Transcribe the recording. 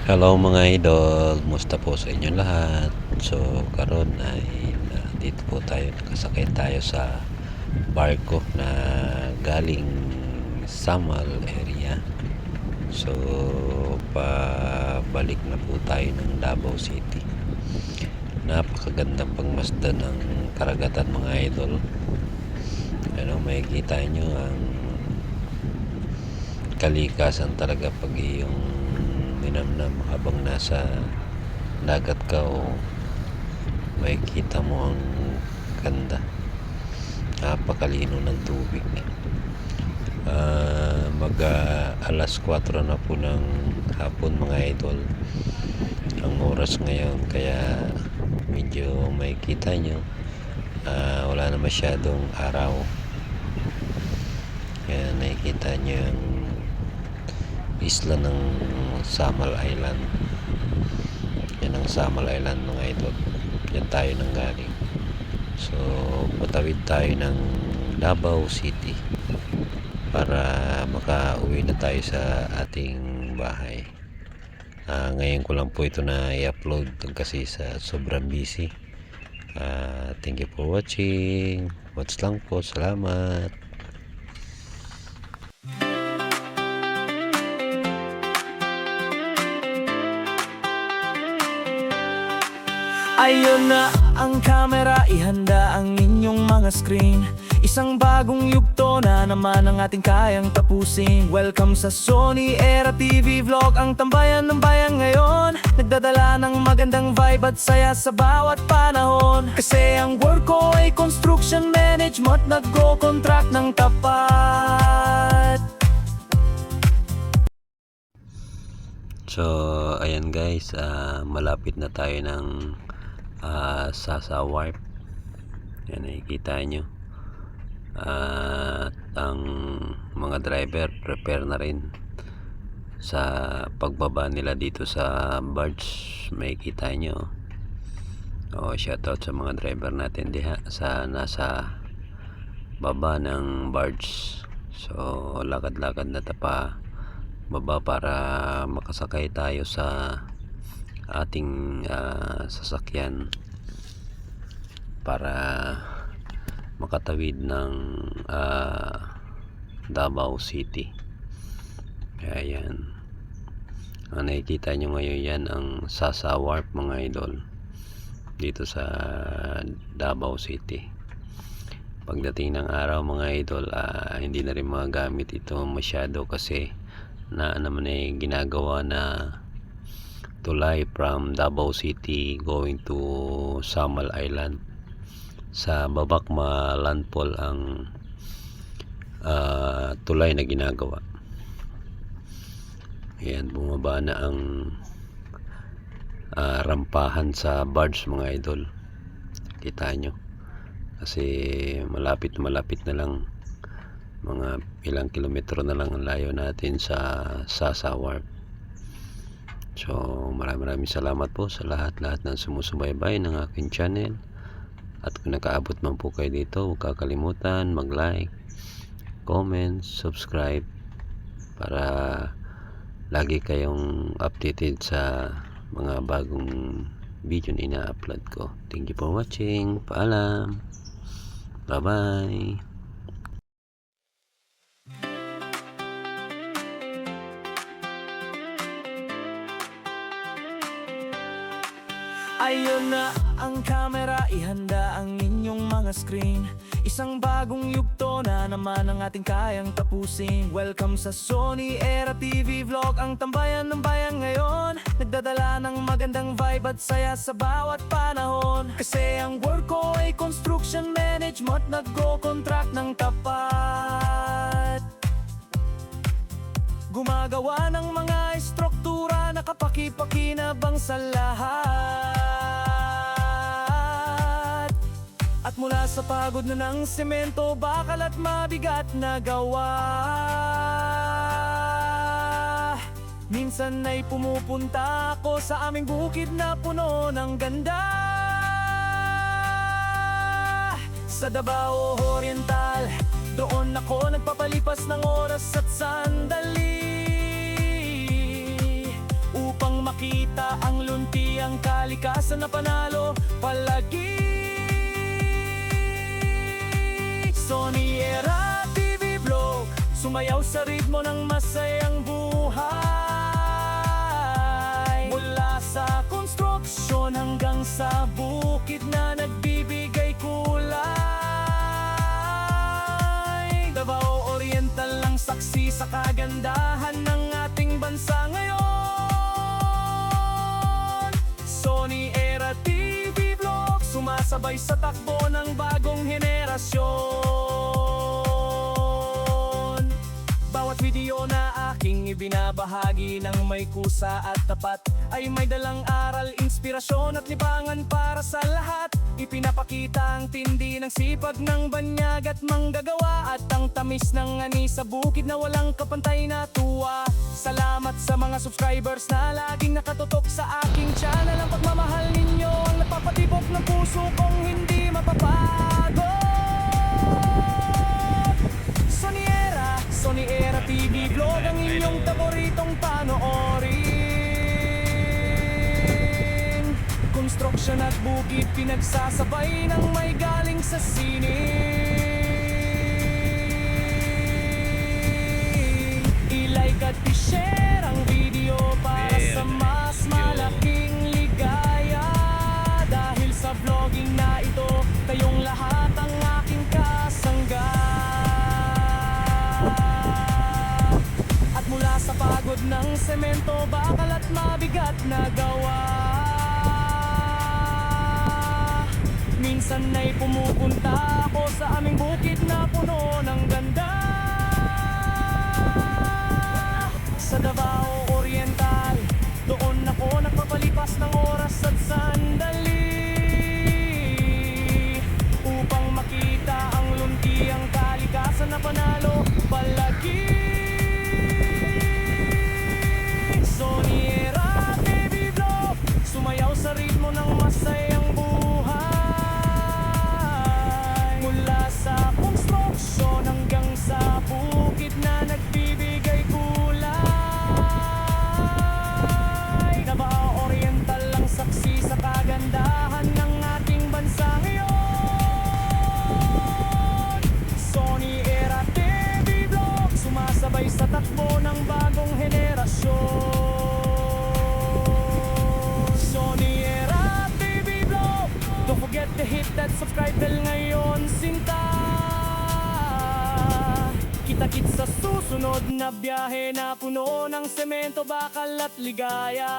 Hello mga idol, musta po sa inyong lahat? So karon ay dito po tayo, nakasakay tayo sa barko na galing Samal area. So pabalik na po tayo ng Davao City. Napakagandang pagmasdan ng karagatan mga idol. Ano, makikita nyo ang kalikasan talaga pag iyong minamnam habang nasa dagat ka, o makikita mo ang ganda, napakalino ng tubig. Mag alas 4 na po ng hapon mga idol ang oras ngayon, kaya medyo makikita nyo wala na masyadong araw, kaya nakikita nyo ang isla ng Samal Island. Yan ang Samal Island mga idol, yan tayo nang galing. So patawid tayo ng Davao City para makauwi na tayo sa ating bahay. Ngayon ko lang po ito na i-upload kasi sa sobrang busy. Thank you for watching. Watch lang po, salamat. Ayun na ang camera, ihanda ang inyong mga screen. Isang bagong yugto na naman ang ating kayang tapusin. Welcome sa Sony Era TV Vlog, ang tambayan ng bayan ngayon. Nagdadala ng magandang vibe at saya sa bawat panahon. Kasi ang work ko ay construction management, nagko-contract ng tapat. So ayan guys, malapit na tayo ng Sasa Wharf. Yan, nakikita nyo. Ang mga driver prepare na rin sa pagbaba nila dito sa barge. Makikita nyo. Shoutout sa mga driver natin diha sa nasa baba ng barge. So lakad-lakad na tapa baba para makasakay tayo sa ating sasakyan para makatawid ng Davao City. Kaya yan, ang nakikita nyo ngayon, yan ang Sasa Wharf mga idol dito sa Davao City. Pagdating ng araw mga idol, hindi na rin magagamit ito masyado kasi na naman ay ginagawa na tulay from Davao City going to Samal Island. Sa Babakma Landfall ang tulay na ginagawa. Ayan, bumaba na ang rampahan sa barge mga idol. Kita nyo kasi malapit na lang, mga ilang kilometro na lang ang layo natin sa Sasa Wharf. So maraming salamat po sa lahat ng sumusubaybay ng aking channel. At kung nakaabot man po kayo dito, huwag kakalimutan mag-like, comment, subscribe para lagi kayong updated sa mga bagong video na ina-upload ko. Thank you for watching. Paalam. Bye-bye. Ayun na ang camera, ihanda ang inyong mga screen. Isang bagong yugto na naman ang ating kayang tapusin. Welcome sa Sony Era TV Vlog, ang tambayan ng bayan ngayon. Nagdadala ng magandang vibe at saya sa bawat panahon. Kasi ang work ko ay construction management, nagko-contract ng tapat. Gumagawa ng mga estruktura na kapaki-pakinabang sa lahat. At mula sa pagod na ng semento, bakal at mabigat na gawa, minsan ay pumupunta ako sa aming bukid na puno ng ganda. Sa Davao Oriental, doon ako nagpapalipas ng oras at sandali upang kalikasan na panalo palagi. Sony Era TV Vlog, sumayaw sa ritmo ng masayang buhay. Mula sa konstruksyon hanggang sa bukid na nagbibigay kulay. Davao Oriental ang saksi sa kagandahan ng ating bansa ngayon. Sony Era TV Vlog, sumasabay sa takbo ng bagong henerasyon. Bawat video na aking ibinabahagi ng may kusa at tapat ay may dalang aral, inspirasyon at libangan para sa lahat. Ipinapakita ang tindi ng sipag ng banyag at manggagawa, at ang tamis ng ani sa bukid na walang kapantay na tuwa. Salamat sa mga subscribers na laging nakatutok sa aking channel. Ang pagmamahal ninyo ang napapatibok ng puso kong hindi mapapago. Sony Era TV Vlog, ang inyong paboritong panoorin. Konstruksyon at bukid pinagsasabay ng may galing sa sining. I-like at i-share ang video para sa mas malaking ligaya. Dahil sa vlogging na ito, kayong lahat ang aking kasangga. At mula sa pagod ng semento, bakal at mabigat na gawa, minsan ay pumupunta ako sa aming bukid na puno ng ganda. Sa Davao Oriental, doon ako nagpapalipas ng oras at sandali, upang makita ang luntiang kalikasan na panalo palagi. Sony Era TV Vlog, sumayaw sa ritmo ng masayang buhay. Mula sa konstruksyon hanggang sa bukid na nagbibigay kulay. Davao Oriental ang saksi sa kagandahan ng ating bansa ngayon. Sony Era TV Vlog, sumasabay sa takbo ng bagong henerasyon. Sony Era TV Vlog, don't forget to hit that subscribe bell ngayon, sinta. Kita-kits sa susunod na biyahe na puno ng semento, bakal at ligaya.